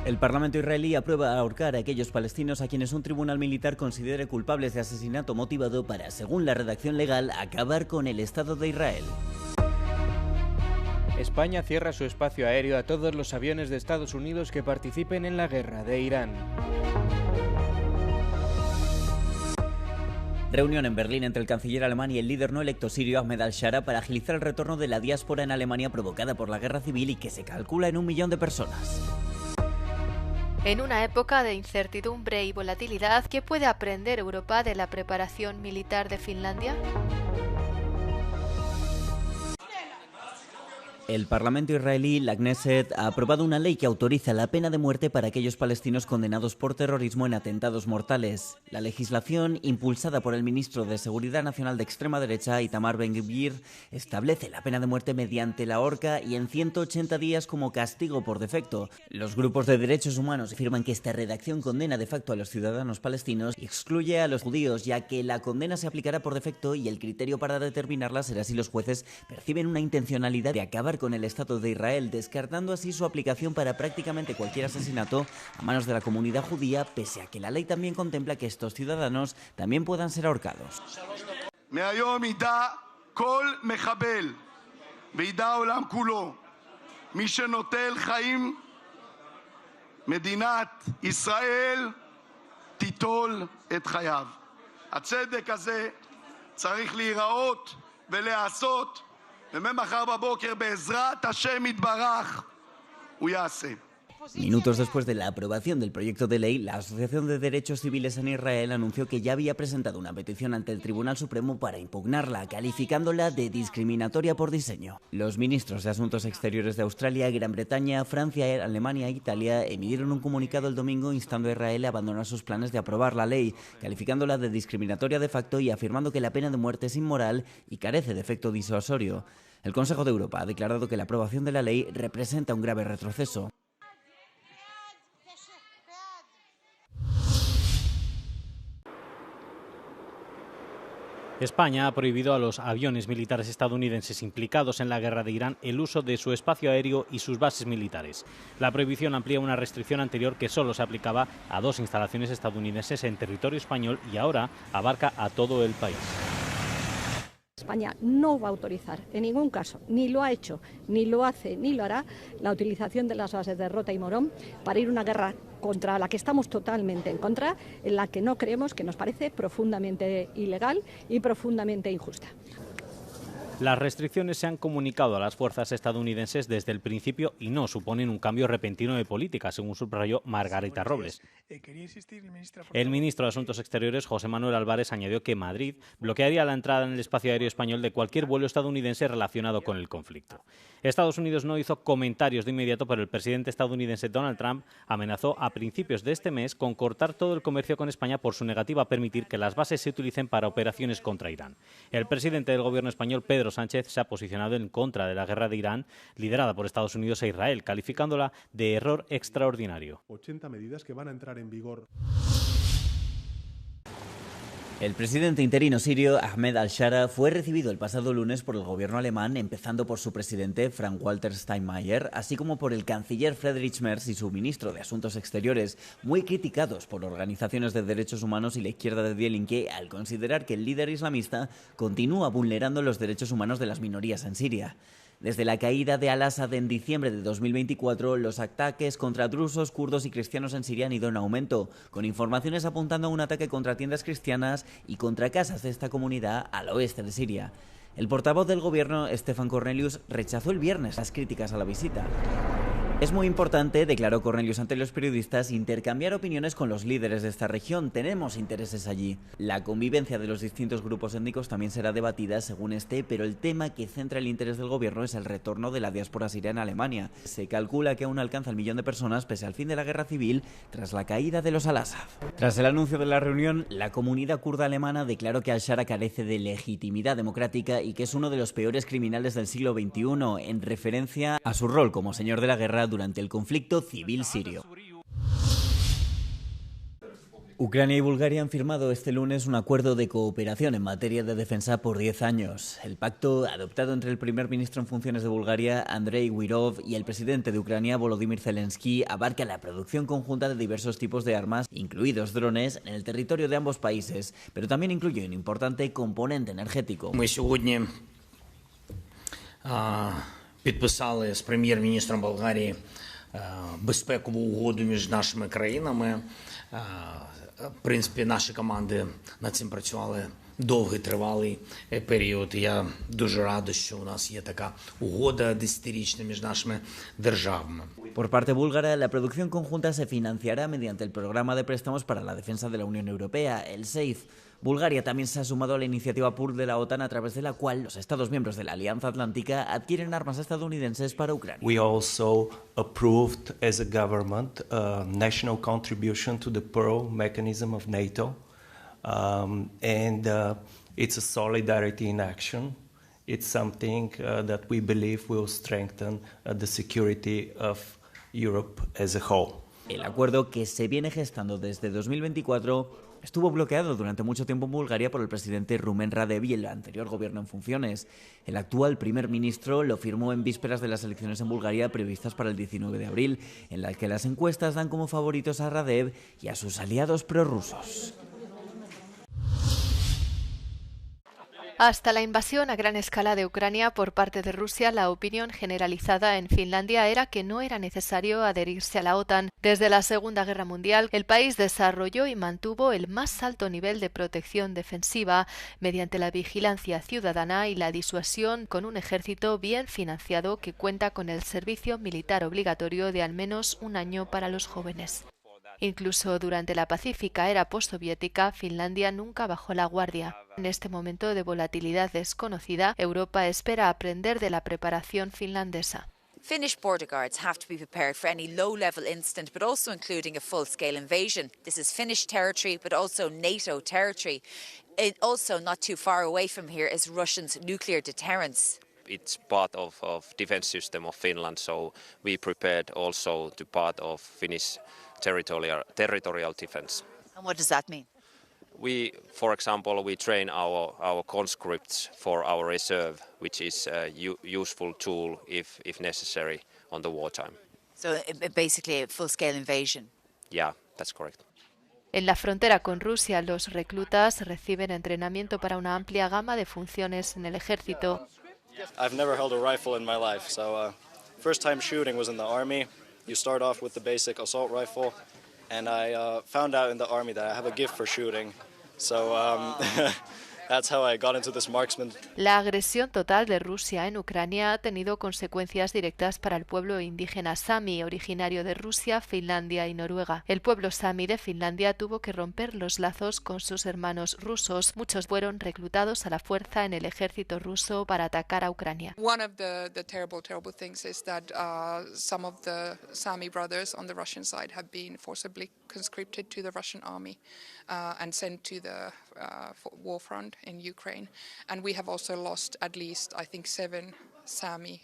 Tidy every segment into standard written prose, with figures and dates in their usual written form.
El Parlamento israelí aprueba ahorcar a aquellos palestinos a quienes un tribunal militar considere culpables de asesinato motivado para, según la redacción legal, acabar con el Estado de Israel. España cierra su espacio aéreo a todos los aviones de Estados Unidos que participen en la guerra de Irán. Reunión en Berlín entre el canciller alemán y el líder no electo sirio Ahmed al-Shara para agilizar el retorno de la diáspora en Alemania provocada por la guerra civil y que se calcula en 1 millón de personas. En una época de incertidumbre y volatilidad, ¿qué puede aprender Europa de la preparación militar de Finlandia? El Parlamento israelí, la Knesset, ha aprobado una ley que autoriza la pena de muerte para aquellos palestinos condenados por terrorismo en atentados mortales. La legislación, impulsada por el ministro de Seguridad Nacional de extrema derecha, Itamar Ben-Gvir, establece la pena de muerte mediante la horca y en 180 días como castigo por defecto. Los grupos de derechos humanos afirman que esta redacción condena de facto a los ciudadanos palestinos y excluye a los judíos, ya que la condena se aplicará por defecto y el criterio para determinarla será si los jueces perciben una intencionalidad de acabar con el Estado de Israel, descartando así su aplicación para prácticamente cualquier asesinato a manos de la comunidad judía, pese a que la ley también contempla que estos ciudadanos también puedan ser ahorcados. מהיום ידע כל מחבל וידע העולם כולו מי שנוטל חיים מדינת ישראל תיטול את חייו. הצדק הזה צריך להיראות ולהיעשות וממחר בבוקר בעזרת השם יתברך הוא יעשה. Minutos después de la aprobación del proyecto de ley, la Asociación de Derechos Civiles en Israel anunció que ya había presentado una petición ante el Tribunal Supremo para impugnarla, calificándola de discriminatoria por diseño. Los ministros de Asuntos Exteriores de Australia, Gran Bretaña, Francia, Alemania e Italia emitieron un comunicado el domingo instando a Israel a abandonar sus planes de aprobar la ley, calificándola de discriminatoria de facto y afirmando que la pena de muerte es inmoral y carece de efecto disuasorio. El Consejo de Europa ha declarado que la aprobación de la ley representa un grave retroceso. España ha prohibido a los aviones militares estadounidenses implicados en la guerra de Irán el uso de su espacio aéreo y sus bases militares. La prohibición amplía una restricción anterior que solo se aplicaba a 2 instalaciones estadounidenses en territorio español y ahora abarca a todo el país. España no va a autorizar en ningún caso, ni lo ha hecho, ni lo hace, ni lo hará, la utilización de las bases de Rota y Morón para ir a una guerra contra la que estamos totalmente en contra, en la que no creemos, que nos parece profundamente ilegal y profundamente injusta. Las restricciones se han comunicado a las fuerzas estadounidenses desde el principio y no suponen un cambio repentino de política, según subrayó Margarita Robles. El ministro de Asuntos Exteriores, José Manuel Álvarez, añadió que Madrid bloquearía la entrada en el espacio aéreo español de cualquier vuelo estadounidense relacionado con el conflicto. Estados Unidos no hizo comentarios de inmediato, pero el presidente estadounidense Donald Trump amenazó a principios de este mes con cortar todo el comercio con España por su negativa a permitir que las bases se utilicen para operaciones contra Irán. El presidente del gobierno español, Pedro Sánchez, se ha posicionado en contra de la guerra de Irán, liderada por Estados Unidos e Israel, calificándola de error extraordinario. 80 medidas que van a entrar en vigor. El presidente interino sirio, Ahmed al-Shara, fue recibido el pasado lunes por el gobierno alemán, empezando por su presidente, Frank-Walter Steinmeier, así como por el canciller Friedrich Merz y su ministro de Asuntos Exteriores, muy criticados por organizaciones de derechos humanos y la izquierda de Die Linke, al considerar que el líder islamista continúa vulnerando los derechos humanos de las minorías en Siria. Desde la caída de Al-Assad en diciembre de 2024, los ataques contra drusos, kurdos y cristianos en Siria han ido en aumento, con informaciones apuntando a un ataque contra tiendas cristianas y contra casas de esta comunidad al oeste de Siria. El portavoz del gobierno, Stefan Cornelius, rechazó el viernes las críticas a la visita. Es muy importante, declaró Cornelius ante los periodistas, intercambiar opiniones con los líderes de esta región. Tenemos intereses allí. La convivencia de los distintos grupos étnicos también será debatida, según este, pero el tema que centra el interés del gobierno es el retorno de la diáspora siria en Alemania. Se calcula que aún alcanza el 1 millón de personas pese al fin de la guerra civil tras la caída de los Al-Assad. Tras el anuncio de la reunión, la comunidad kurda alemana declaró que al-Shara carece de legitimidad democrática y que es uno de los peores criminales del siglo XXI, en referencia a su rol como señor de la guerra durante el conflicto civil sirio. Ucrania y Bulgaria han firmado este lunes un acuerdo de cooperación en materia de defensa por 10 años. El pacto, adoptado entre el primer ministro en funciones de Bulgaria, Andrei Virov, y el presidente de Ucrania, Volodymyr Zelensky, abarca la producción conjunta de diversos tipos de armas, incluidos drones, en el territorio de ambos países, pero también incluye un importante componente energético. Підписали з прем'єр-міністром Болгарії безпекову угоду між нашими країнами. В принципі, наші команди над цим працювали довгий, тривалий період. Я дуже радий, що у нас є така угода 10-річна між нашими державами. Por parte búlgara, la producción conjunta se financiará mediante el programa de préstamos para la defensa de la Unión Europea, el SAFE. Bulgaria también se ha sumado a la iniciativa PUR de la OTAN, a través de la cual los Estados miembros de la Alianza Atlántica adquieren armas estadounidenses para Ucrania. We also approved as a government a national contribution to the Pearl mechanism of NATO, and it's a solidarity in action. It's something that we believe will strengthen the security of Europe as a whole. El acuerdo, que se viene gestando desde 2024, estuvo bloqueado durante mucho tiempo en Bulgaria por el presidente Rumen Radev y el anterior gobierno en funciones. El actual primer ministro lo firmó en vísperas de las elecciones en Bulgaria previstas para el 19 de abril, en las que las encuestas dan como favoritos a Radev y a sus aliados prorrusos. Hasta la invasión a gran escala de Ucrania por parte de Rusia, la opinión generalizada en Finlandia era que no era necesario adherirse a la OTAN. Desde la Segunda Guerra Mundial, el país desarrolló y mantuvo el más alto nivel de protección defensiva mediante la vigilancia ciudadana y la disuasión, con un ejército bien financiado que cuenta con el servicio militar obligatorio de al menos un año para los jóvenes. Incluso durante la pacífica era postsoviética, Finlandia nunca bajó la guardia. En este momento de volatilidad desconocida, Europa espera aprender de la preparación finlandesa. Finnish border guards have to be prepared for any low-level incident, but also including a full-scale invasion. This is Finnish territory, but also NATO territory. Also not too far away from here is Russia's nuclear deterrence. It's part of defense system of Finland, so we prepared also to part of Finnish territorial defense. And what does that mean? For example, we train our conscripts for our reserve, which is a useful tool if necessary on the wartime. So basically a full-scale invasion. Yeah, that's correct. En la frontera con Rusia, los reclutas reciben entrenamiento para una amplia gama de funciones en el ejército. I've never held a rifle in my life, so first time shooting was in the army. You start off with the basic assault rifle, and I found out in the army that I have a gift for shooting, so that's how I got into this marksman. La agresión total de Rusia en Ucrania ha tenido consecuencias directas para el pueblo indígena sami, originario de Rusia, Finlandia y Noruega. El pueblo sami de Finlandia tuvo que romper los lazos con sus hermanos rusos. Muchos fueron reclutados a la fuerza en el ejército ruso para atacar a Ucrania. One of the terrible things is that some of the Sami brothers on the Russian side have been forcibly conscripted to the Russian army and sent to the war front in Ukraine, and we have also lost at least, I think, 7 Sami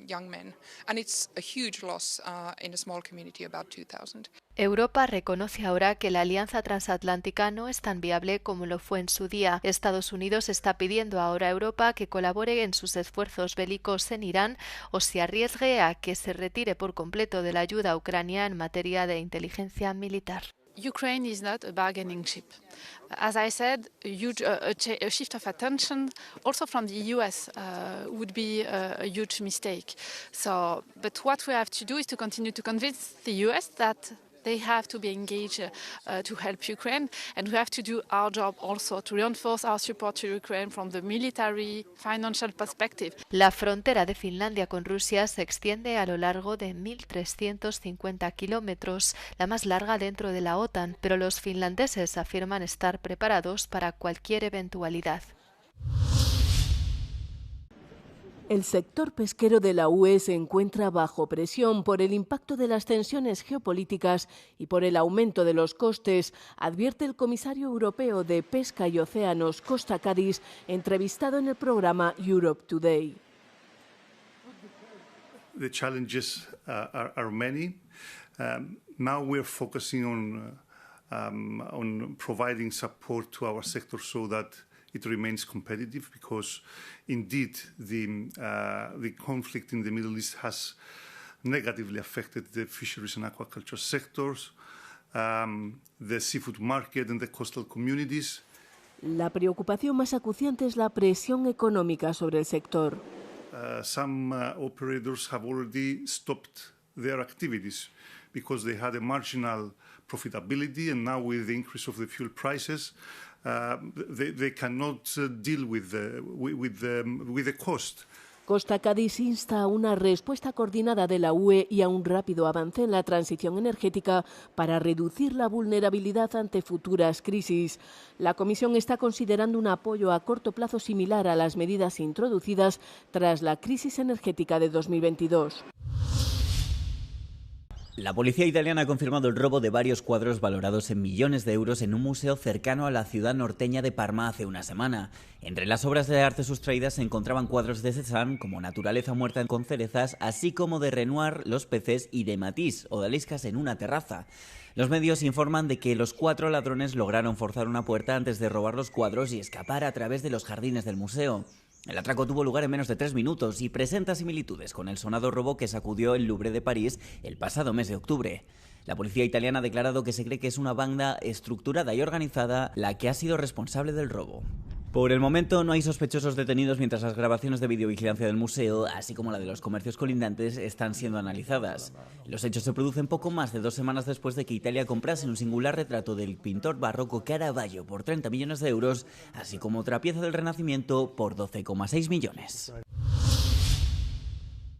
young men, and it's a huge loss in a small community, about 2,000. Europa reconoce ahora que la alianza transatlántica no es tan viable como lo fue en su día. Estados Unidos está pidiendo ahora a Europa que colabore en sus esfuerzos bélicos en Irán o se arriesgue a que se retire por completo de la ayuda a Ucrania en materia de inteligencia militar. Ukraine is not a bargaining chip. As I said, a shift of attention also from the US would be a huge mistake. But what we have to do is to continue to convince the US that they have to be engaged to help Ukraine, and we have to do our job also to reinforce our support to Ukraine from the military, financial perspective. La frontera de Finlandia con Rusia se extiende a lo largo de 1.350 kilómetros, la más larga dentro de la OTAN, pero los finlandeses afirman estar preparados para cualquier eventualidad. El sector pesquero de la UE se encuentra bajo presión por el impacto de las tensiones geopolíticas y por el aumento de los costes, advierte el comisario europeo de Pesca y Océanos, Costa Cádiz, entrevistado en el programa Europe Today. The challenges are many. Now we're focusing on on providing support to our sector so that it remains competitive, because indeed the conflict in the Middle East has negatively affected the fisheries and aquaculture sectors, the seafood market and the coastal communities. La preocupación más acuciante es la presión económica sobre el sector. Some operators have already stopped their activities because they had a marginal profitability, and now with the increase of the fuel prices, they cannot deal with the cost. Costa Cádiz insta a una respuesta coordinada de la UE y a un rápido avance en la transición energética para reducir la vulnerabilidad ante futuras crisis. La Comisión está considerando un apoyo a corto plazo similar a las medidas introducidas tras la crisis energética de 2022. La policía italiana ha confirmado el robo de varios cuadros valorados en millones de euros en un museo cercano a la ciudad norteña de Parma hace una semana. Entre las obras de arte sustraídas se encontraban cuadros de Cézanne como Naturaleza muerta con cerezas, así como de Renoir, Los peces, y de Matisse, Odaliscas en una terraza. Los medios informan de que los 4 ladrones lograron forzar una puerta antes de robar los cuadros y escapar a través de los jardines del museo. El atraco tuvo lugar en menos de 3 minutos y presenta similitudes con el sonado robo que sacudió el Louvre de París el pasado mes de octubre. La policía italiana ha declarado que se cree que es una banda estructurada y organizada la que ha sido responsable del robo. Por el momento no hay sospechosos detenidos, mientras las grabaciones de videovigilancia del museo, así como la de los comercios colindantes, están siendo analizadas. Los hechos se producen poco más de 2 semanas después de que Italia comprase un singular retrato del pintor barroco Caravaggio por 30 millones de euros, así como otra pieza del Renacimiento por 12,6 millones.